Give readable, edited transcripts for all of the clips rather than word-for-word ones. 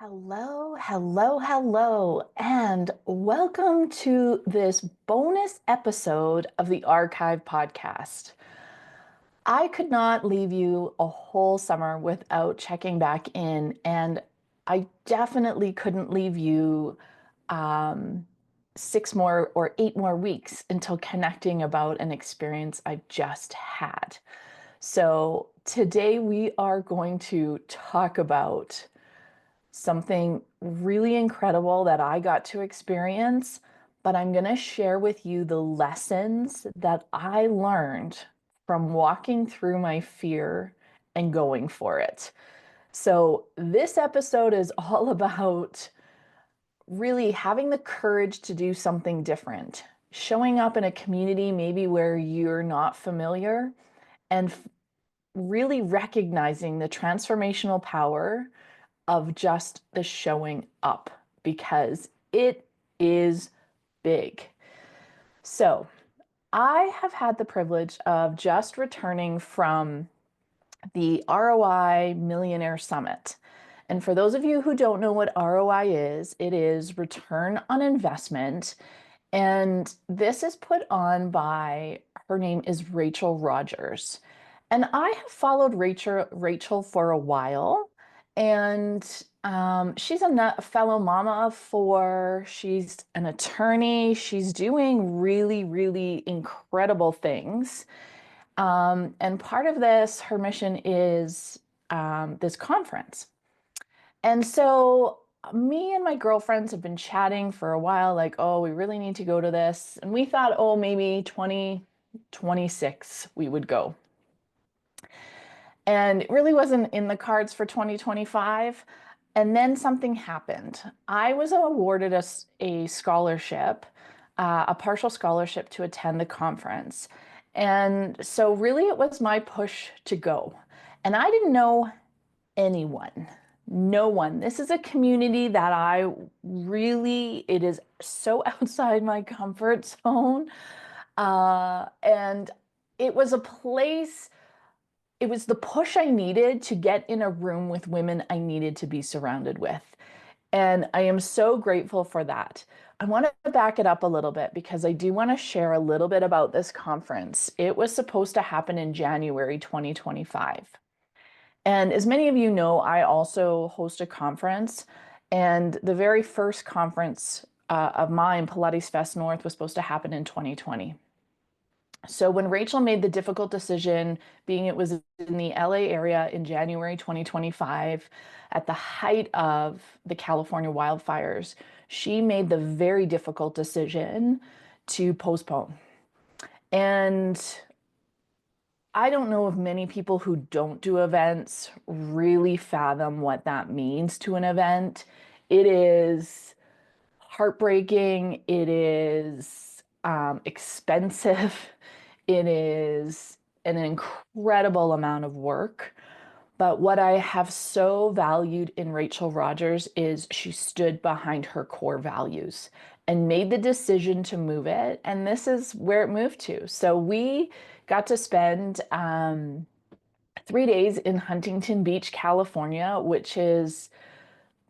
Hello, hello, hello, and welcome to this bonus episode of the Archive Podcast. I could not leave you a whole summer without checking back in, and I definitely couldn't leave you um, 6 more or 8 more weeks until connecting about an experience I just had. So today we are going to talk about something really incredible that I got to experience, but I'm going to share with you the lessons that I learned from walking through my fear and going for it. So, this episode is all about really having the courage to do something different, showing up in a community maybe where you're not familiar, and really recognizing the transformational power of just the showing up because it is big. So, I have had the privilege of just returning from the ROI Millionaire Summit. And for those of you who don't know what ROI is, it is return on investment. And this is put on by, her name is Rachel Rogers. And I have followed Rachel for a while. And she's a fellow mama of four. She's an attorney. She's doing really, really incredible things. And part of this, her mission is this conference. And so me and my girlfriends have been chatting for a while, like, oh, we really need to go to this. And we thought, oh, maybe 2026 we would go. And it really wasn't in the cards for 2025. And then something happened. I was awarded a scholarship, a partial scholarship to attend the conference. And so really it was my push to go. And I didn't know anyone. No one. This is a community that it is so outside my comfort zone. And it was a place, it was the push I needed to get in a room with women I needed to be surrounded with. And I am so grateful for that. I want to back it up a little bit because I do want to share a little bit about this conference. It was supposed to happen in January 2025. And as many of you know, I also host a conference. And the very first conference of mine, Pilates Fest North, was supposed to happen in 2020. So when Rachel made the difficult decision, being it was in the LA area in January 2025, at the height of the California wildfires, she made the very difficult decision to postpone. And I don't know if many people who don't do events really fathom what that means to an event. It is heartbreaking. It is expensive. It is an incredible amount of work. But what I have so valued in Rachel Rogers is she stood behind her core values and made the decision to move it. And this is where it moved to. So we got to spend 3 days in Huntington Beach, California, which is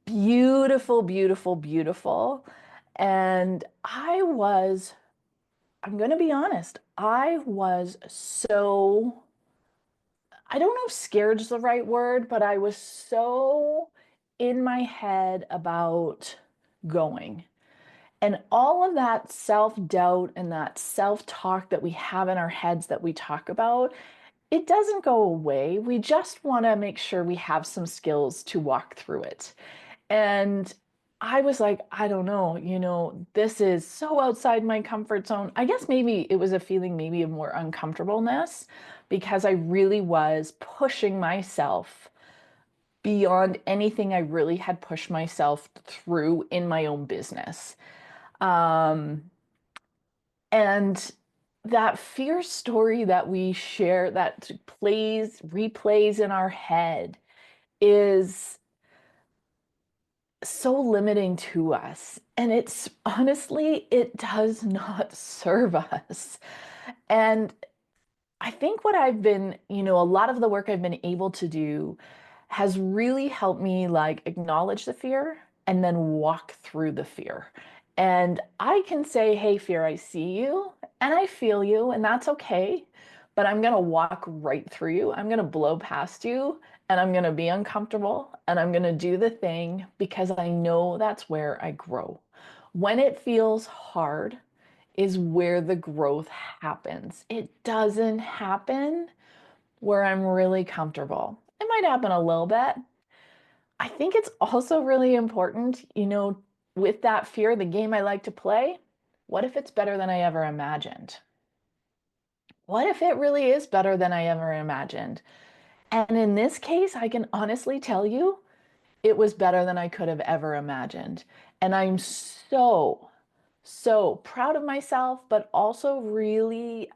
beautiful, beautiful, beautiful. And I'm going to be honest, I was so, I don't know if scared is the right word, but I was so in my head about going. And all of that self-doubt and that self-talk that we have in our heads that we talk about, it doesn't go away. We just want to make sure we have some skills to walk through it. And I was like, I don't know, this is so outside my comfort zone. I guess maybe it was a feeling maybe of more uncomfortableness because I really was pushing myself beyond anything I really had pushed myself through in my own business. Um, and that fear story that we share that replays in our head is so limiting to us. And it's honestly, it does not serve us. And I think what I've been, a lot of the work I've been able to do has really helped me like acknowledge the fear and then walk through the fear. And I can say, hey, fear, I see you and I feel you, and that's okay. But I'm going to walk right through you. I'm going to blow past you and I'm going to be uncomfortable and I'm going to do the thing because I know that's where I grow. When it feels hard is where the growth happens. It doesn't happen where I'm really comfortable. It might happen a little bit. I think it's also really important, with that fear, the game I like to play, what if it's better than I ever imagined? What if it really is better than I ever imagined? And in this case, I can honestly tell you, it was better than I could have ever imagined. And I'm so, so proud of myself, but also really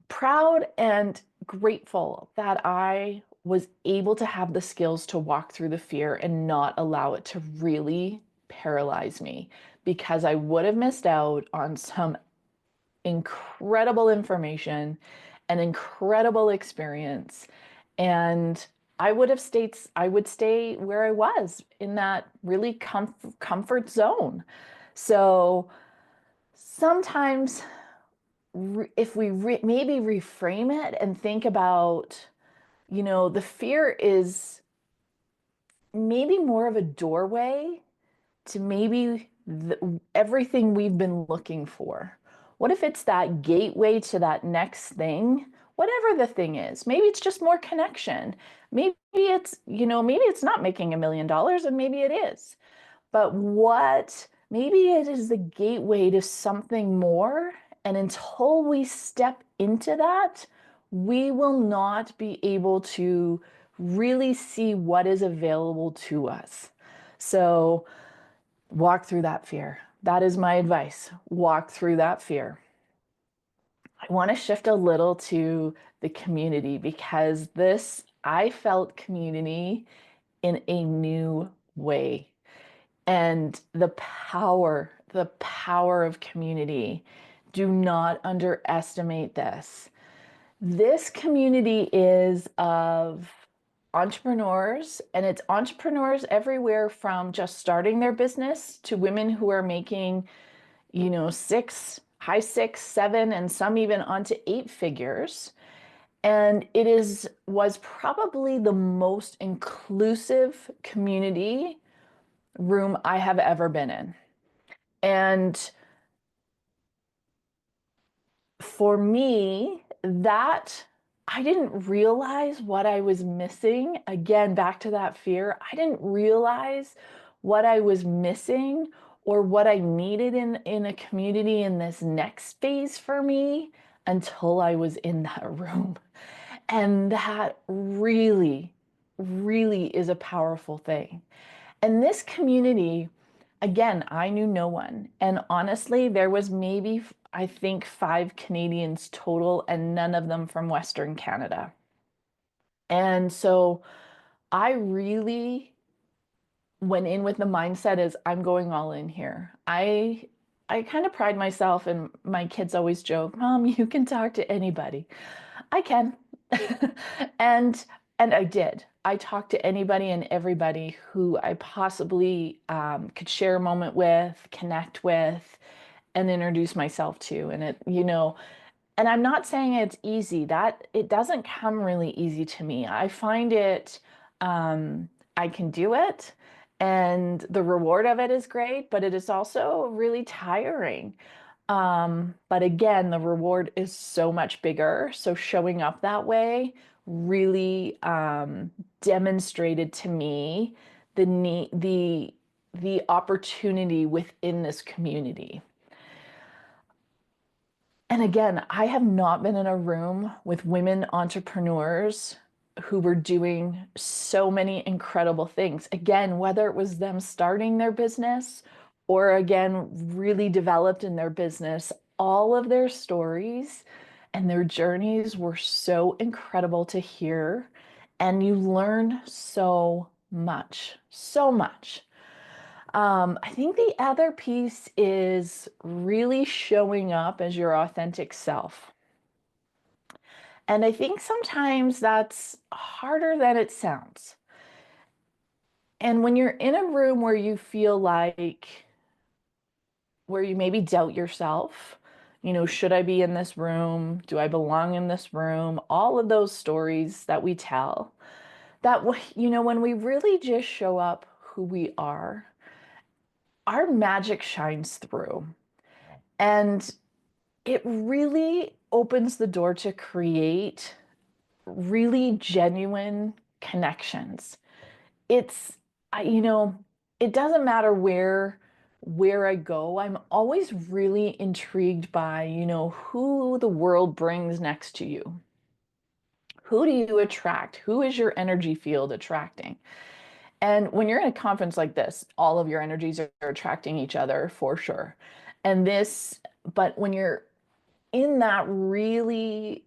proud and grateful that I was able to have the skills to walk through the fear and not allow it to really paralyze me, because I would have missed out on some incredible information and incredible experience. And I would stay where I was in that really comfort zone. So sometimes if we maybe reframe it and think about, the fear is maybe more of a doorway to maybe everything we've been looking for. What if it's that gateway to that next thing, whatever the thing is? Maybe it's just more connection. Maybe it's not making $1 million and maybe it is. But maybe it is the gateway to something more. And until we step into that, we will not be able to really see what is available to us. So walk through that fear. That is my advice. Walk through that fear. I want to shift a little to the community, because I felt community in a new way. And the power of community. Do not underestimate this. This community is of entrepreneurs, and it's entrepreneurs everywhere from just starting their business to women who are making, high six, seven, and some even onto 8 figures. And was probably the most inclusive community room I have ever been in. And for me, that I didn't realize what I was missing. Again, back to that fear. I didn't realize what I was missing or what I needed in a community in this next phase for me until I was in that room. And that really, really is a powerful thing. And this community, again, I knew no one. And honestly, there was maybe, I think, 5 Canadians total, and none of them from Western Canada. And so I really went in with the mindset is I'm going all in here. I kind of pride myself, and my kids always joke, Mom, you can talk to anybody. I can. and and I did. I talked to anybody and everybody who I possibly could share a moment with, connect with, and introduce myself to. And I'm not saying it's easy. That it doesn't come really easy to me. I find it, I can do it, and the reward of it is great, but it is also really tiring. But again, the reward is so much bigger. So showing up that way really demonstrated to me the need, the opportunity within this community. And again, I have not been in a room with women entrepreneurs who were doing so many incredible things. Again, whether it was them starting their business or again, really developed in their business, all of their stories and their journeys were so incredible to hear. And you learn so much, so much. I think the other piece is really showing up as your authentic self. And I think sometimes that's harder than it sounds. And when you're in a room where you feel like, where you maybe doubt yourself, should I be in this room? Do I belong in this room? All of those stories that we tell, that, when we really just show up who we are, our magic shines through. And it really opens the door to create really genuine connections. It's, it doesn't matter where I go. I'm always really intrigued by, who the world brings next to you. Who do you attract? Who is your energy field attracting? And when you're in a conference like this, all of your energies are attracting each other for sure. And but when you're in that really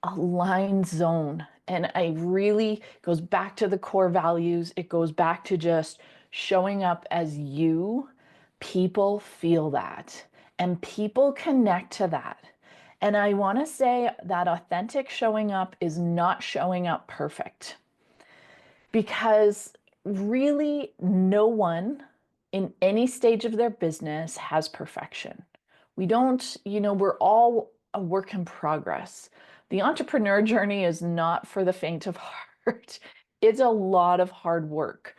aligned zone, and I really goes back to the core values, it goes back to just showing up as you, people feel that and people connect to that. And I want to say that authentic showing up is not showing up perfect, because really no one in any stage of their business has perfection. We don't, we're all a work in progress. The entrepreneur journey is not for the faint of heart. It's a lot of hard work.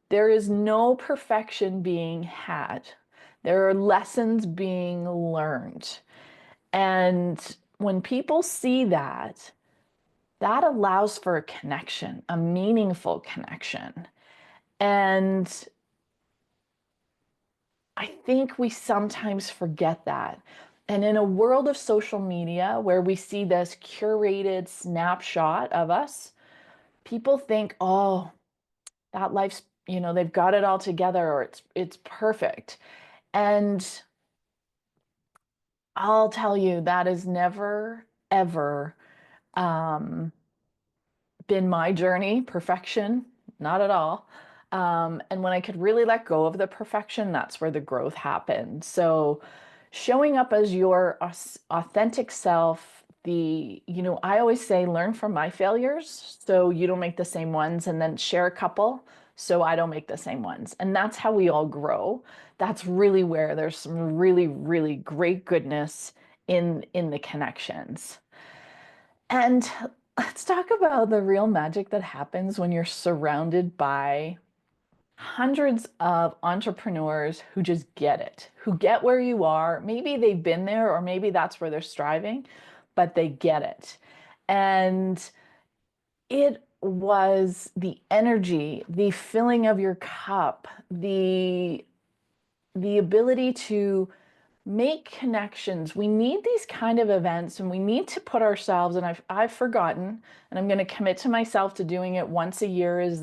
There is no perfection being had. There are lessons being learned. And when people see that, that allows for a connection, a meaningful connection. And I think we sometimes forget that. And in a world of social media where we see this curated snapshot of us, people think, oh, that life's, they've got it all together, or it's perfect. And I'll tell you, that is never, ever um, been my journey, perfection, not at all. And when I could really let go of the perfection, that's where the growth happened. So showing up as your authentic self, I always say, learn from my failures so you don't make the same ones, and then share a couple so I don't make the same ones. And that's how we all grow. That's really where there's some really, really great goodness in the connections. And let's talk about the real magic that happens when you're surrounded by hundreds of entrepreneurs who just get it, who get where you are. Maybe they've been there, or maybe that's where they're striving, but they get it. And it was the energy, the filling of your cup, the ability to make connections. We need these kind of events, and we need to put ourselves, and I've forgotten, and I'm going to commit to myself to doing it once a year, is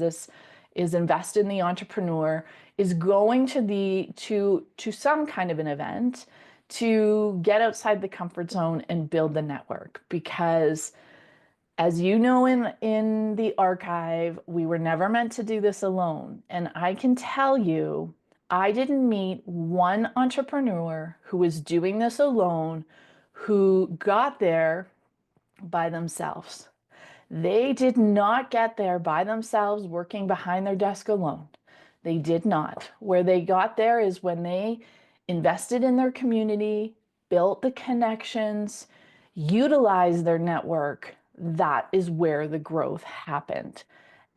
invest in the entrepreneur, is going to some kind of an event to get outside the comfort zone and build the network. Because as you know, in the archive, we were never meant to do this alone. And I can tell you, I didn't meet one entrepreneur who was doing this alone, who got there by themselves. They did not get there by themselves, working behind their desk alone. They did not. Where they got there is when they invested in their community, built the connections, utilized their network. That is where the growth happened.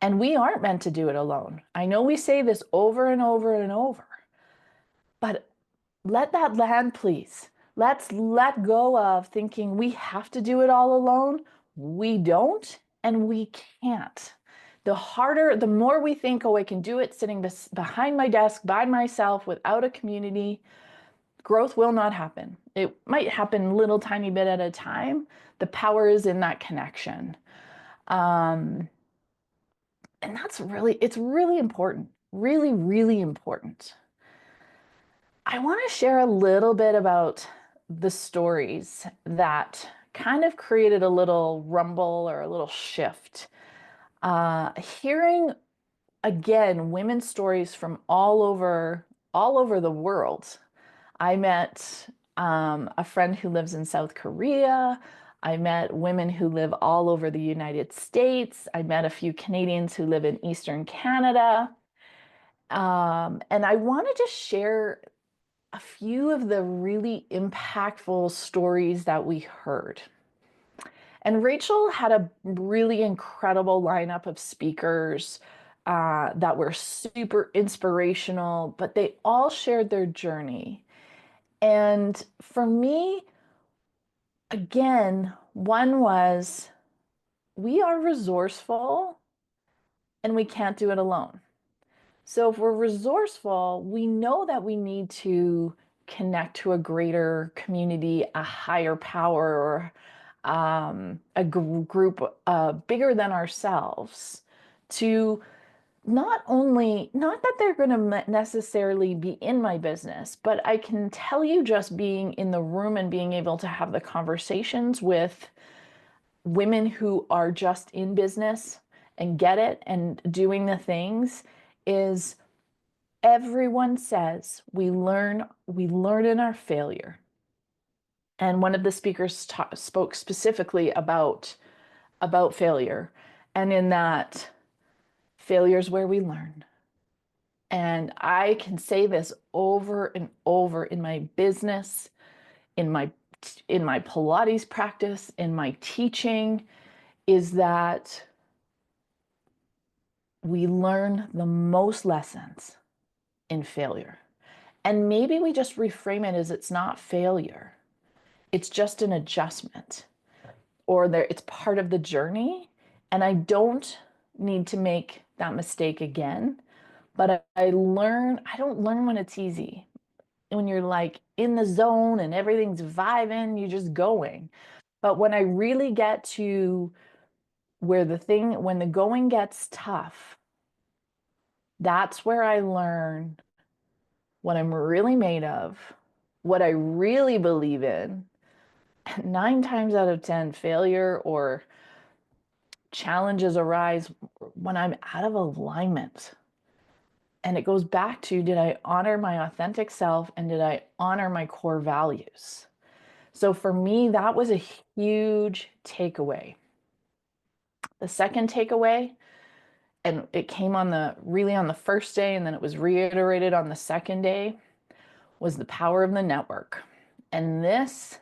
And we aren't meant to do it alone. I know we say this over and over and over, but let that land, please. Let's let go of thinking we have to do it all alone. We don't, and we can't. The more we think, oh, I can do it sitting behind my desk by myself without a community, growth will not happen. It might happen a little tiny bit at a time. The power is in that connection. And it's really important, really, really important. I want to share a little bit about the stories that kind of created a little rumble or a little shift. Hearing again women's stories from all over the world. I met a friend who lives in South Korea. I met women who live all over the United States. I met a few Canadians who live in Eastern Canada. And I want to just share a few of the really impactful stories that we heard. And Rachel had a really incredible lineup of speakers that were super inspirational, but they all shared their journey. And for me, again, one was we are resourceful and we can't do it alone. So if we're resourceful, we know that we need to connect to a greater community, a higher power, or a group bigger than ourselves to not that they're going to necessarily be in my business, but I can tell you just being in the room and being able to have the conversations with women who are just in business and get it and doing the things is everyone says we learn in our failure. And one of the speakers spoke specifically about failure, and in that failure is where we learn. And I can say this over and over in my business, in my Pilates practice, in my teaching, is that we learn the most lessons in failure. And maybe we just reframe it as it's not failure. It's just an adjustment, or it's part of the journey. And I don't need to make that mistake again. But I don't learn when it's easy. When you're like in the zone and everything's vibing, you're just going. But when I really get to when the going gets tough, that's where I learn what I'm really made of, what I really believe in. 9 times out of 10, failure or challenges arise when I'm out of alignment. And it goes back to, did I honor my authentic self and did I honor my core values? So for me, that was a huge takeaway. The second takeaway, and it came on the first day, and then it was reiterated on the second day, was the power of the network. And this,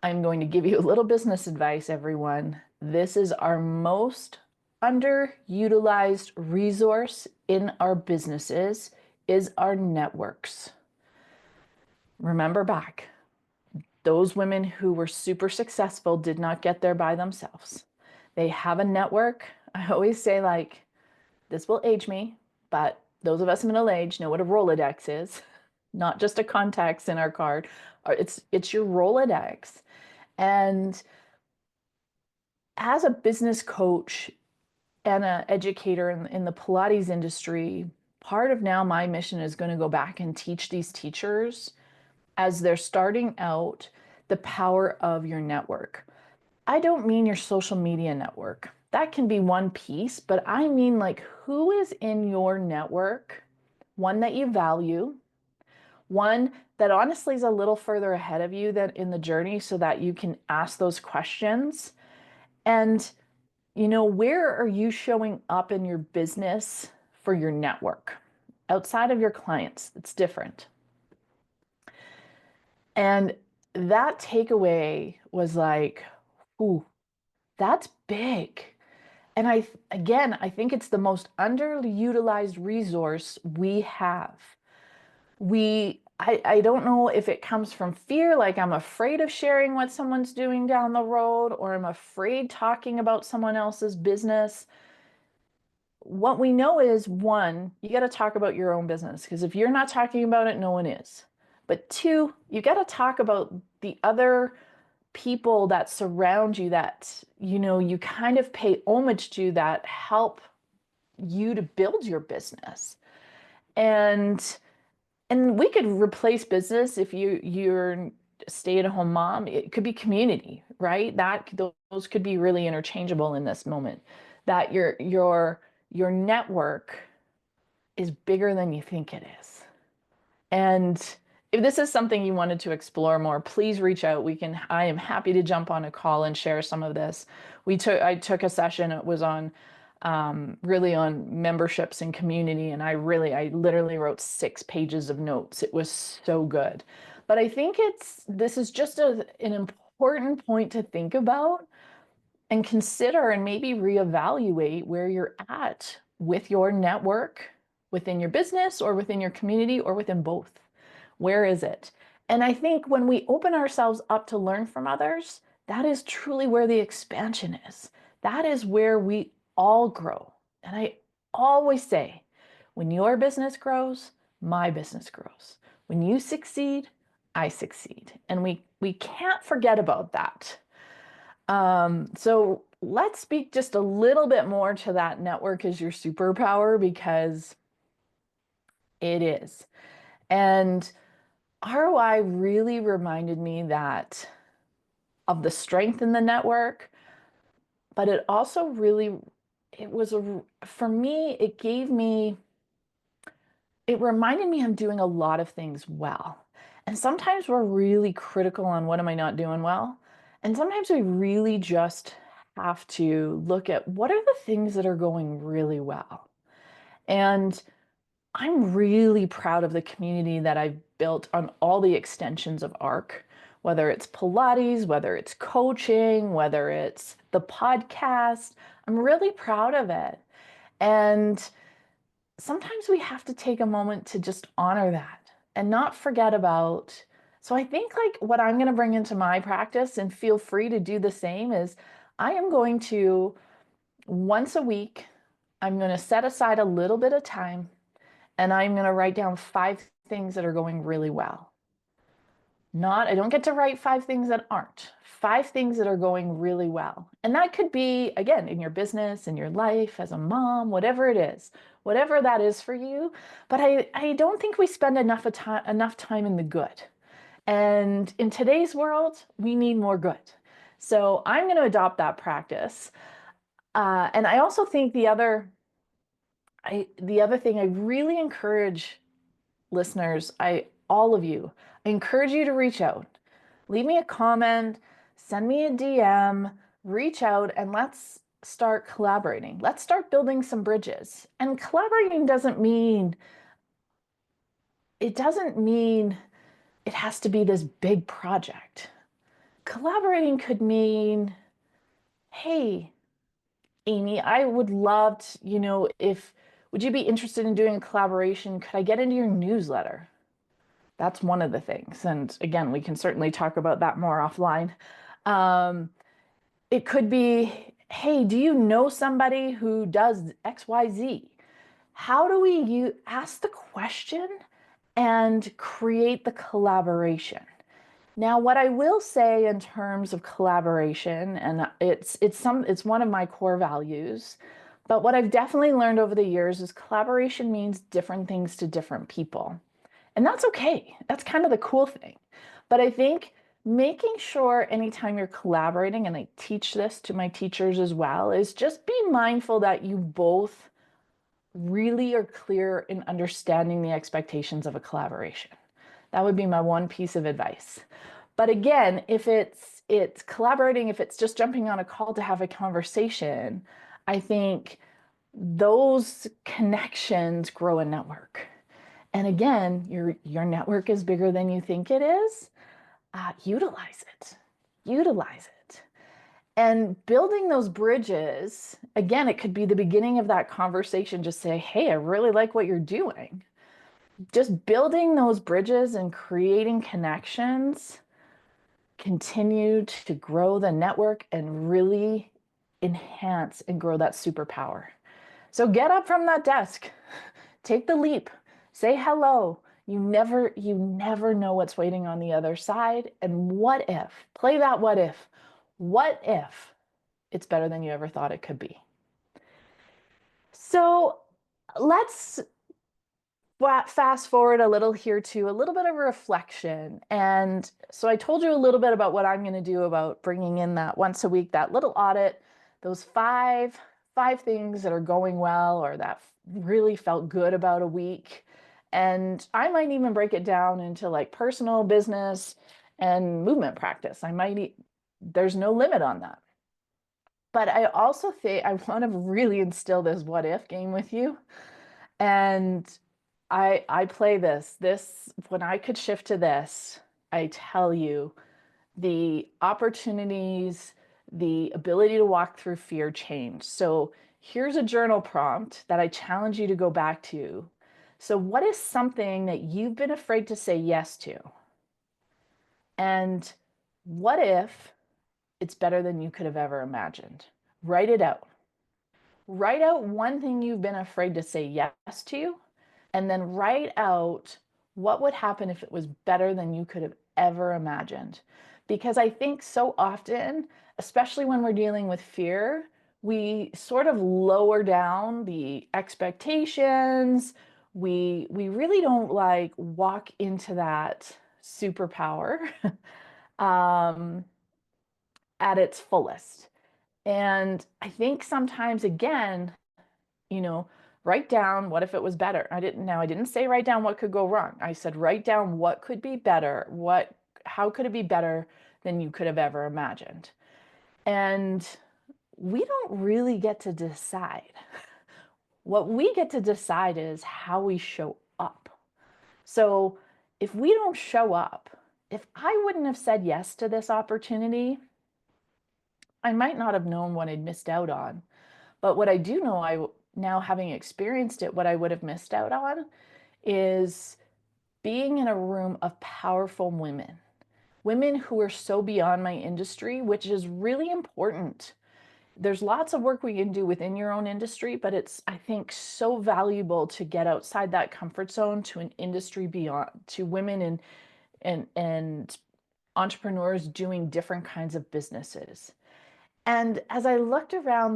I'm going to give you a little business advice, everyone. This is our most underutilized resource in our businesses, is our networks. Remember back, those women who were super successful did not get there by themselves. They have a network. I always say, like, this will age me, but those of us middle age know what a Rolodex is, not just a contacts in our card. It's your Rolodex. And as a business coach and an educator in the Pilates industry, part of now my mission is going to go back and teach these teachers as they're starting out the power of your network. I don't mean your social media network. That can be one piece, but I mean, like, who is in your network? One that you value, one that honestly is a little further ahead of you than in the journey so that you can ask those questions. And, where are you showing up in your business for your network? Outside of your clients, it's different. And that takeaway was like, ooh, that's big. And I think it's the most underutilized resource we have. I don't know if it comes from fear, like I'm afraid of sharing what someone's doing down the road, or I'm afraid talking about someone else's business. What we know is, one, you got to talk about your own business, because if you're not talking about it, no one is. But two, you got to talk about the other people that surround you that, you kind of pay homage to, that help you to build your business. And we could replace business if you're a stay-at-home mom. It could be community, right? Those could be really interchangeable in this moment. That your network is bigger than you think it is. And if this is something you wanted to explore more, please reach out. I am happy to jump on a call and share some of this. I took a session, it was on really on memberships and community. And I literally wrote 6 pages of notes. It was so good. But I think this is just an important point to think about and consider and maybe reevaluate where you're at with your network within your business or within your community or within both. Where is it? And I think when we open ourselves up to learn from others, that is truly where the expansion is. That is where we all grow. And I always say, when your business grows, my business grows. When you succeed, I succeed. And we can't forget about that. So let's speak just a little bit more to that network as your superpower, because it is. And ROI really reminded me that of the strength in the network, but it also really, for me, it reminded me I'm doing a lot of things well. And sometimes we're really critical on what am I not doing well? And sometimes we really just have to look at what are the things that are going really well. And I'm really proud of the community that I've built on all the extensions of ARC, whether it's Pilates, whether it's coaching, whether it's the podcast. I'm really proud of it. And sometimes we have to take a moment to just honor that and not forget about. So I think like what I'm going to bring into my practice, and feel free to do the same, is I am going to once a week, I'm going to set aside a little bit of time and I'm going to write down 5 things that are going really well. I don't get to write 5 things that aren't. 5 things that are going really well. And that could be, again, in your business, in your life, as a mom, whatever it is, whatever that is for you. But I don't think we spend enough time in the good. And in today's world, we need more good. So I'm going to adopt that practice. And I also think the other thing I really encourage listeners, all of you, I encourage you to reach out. Leave me a comment, send me a DM, reach out, and let's start collaborating. Let's start building some bridges. And collaborating doesn't mean it has to be this big project. Collaborating could mean, hey, Amy, I would love to, would you be interested in doing a collaboration? Could I get into your newsletter? That's one of the things. And again, we can certainly talk about that more offline. It could be, hey, do you know somebody who does XYZ? How do you ask the question and create the collaboration? Now, what I will say in terms of collaboration, and it's one of my core values, but what I've definitely learned over the years is collaboration means different things to different people. And that's okay. That's kind of the cool thing. But I think making sure anytime you're collaborating, and I teach this to my teachers as well, is just be mindful that you both really are clear in understanding the expectations of a collaboration. That would be my one piece of advice. But again, if it's collaborating, if it's just jumping on a call to have a conversation, I think those connections grow a network. And again, your network is bigger than you think it is. Utilize it. Utilize it. And building those bridges, again, it could be the beginning of that conversation. Just say, hey, I really like what you're doing. Just building those bridges and creating connections continue to grow the network and really enhance and grow that superpower. So get up from that desk, take the leap, say hello. You never know what's waiting on the other side. And what if, play that what if it's better than you ever thought it could be? So let's fast forward a little here to a little bit of a reflection. And so I told you a little bit about what I'm going to do about bringing in that once a week, that little audit, those five things that are going well or that really felt good about a week. And I might even break it down into like personal, business, and movement practice. There's no limit on that. But I also think I want to really instill this what if game with you. And I play this when I could shift to this, I tell you the opportunities, the ability to walk through fear change. So here's a journal prompt that I challenge you to go back to. So what is something that you've been afraid to say yes to? And what if it's better than you could have ever imagined? Write it out. Write out one thing you've been afraid to say yes to, and then write out what would happen if it was better than you could have ever imagined. Because I think so often, especially when we're dealing with fear, we sort of lower down the expectations. We really don't like walk into that superpower um, at its fullest. And I think sometimes, again, you know, write down what if it was better. I didn't say write down what could go wrong. I said write down what could be better. How could it be better than you could have ever imagined? And we don't really get to decide. What we get to decide is how we show up. So if we don't show up, if I wouldn't have said yes to this opportunity, I might not have known what I'd missed out on. But what I do know, now having experienced it, what I would have missed out on is being in a room of powerful women, women who are so beyond my industry, which is really important. There's lots of work we can do within your own industry, but it's, I think, so valuable to get outside that comfort zone to an industry beyond, to women and entrepreneurs doing different kinds of businesses. And as I looked around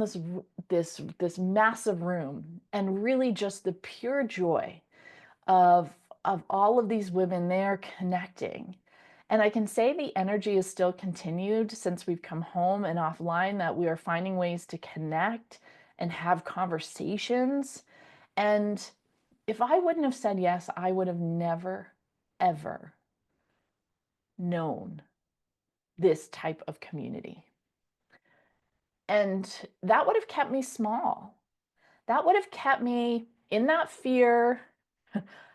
this massive room and really just the pure joy of all of these women there connecting. And I can say the energy is still continued since we've come home and offline, that we are finding ways to connect and have conversations. And if I wouldn't have said yes, I would have never, ever known this type of community. And that would have kept me small. That would have kept me in that fear,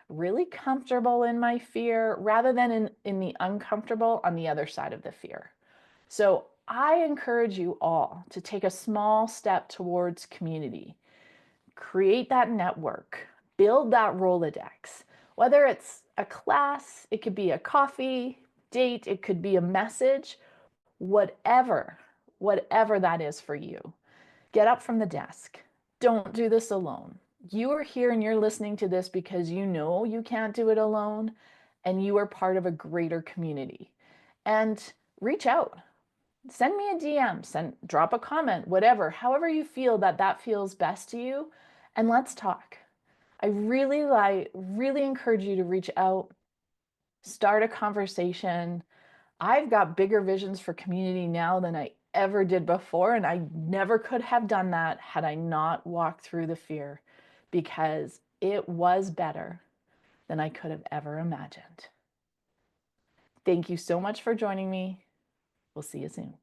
really comfortable in my fear, rather than in the uncomfortable on the other side of the fear. So I encourage you all to take a small step towards community. Create that network, build that Rolodex. Whether it's a class, it could be a coffee date, it could be a message, whatever, whatever that is for you. Get up from the desk. Don't do this alone. You are here and you're listening to this because you know you can't do it alone and you are part of a greater community. And reach out. Send me a DM, drop a comment, whatever, however you feel that feels best to you, and let's talk. I really encourage you to reach out, start a conversation. I've got bigger visions for community now than I ever did before, and I never could have done that had I not walked through the fear, because it was better than I could have ever imagined. Thank you so much for joining me. We'll see you soon.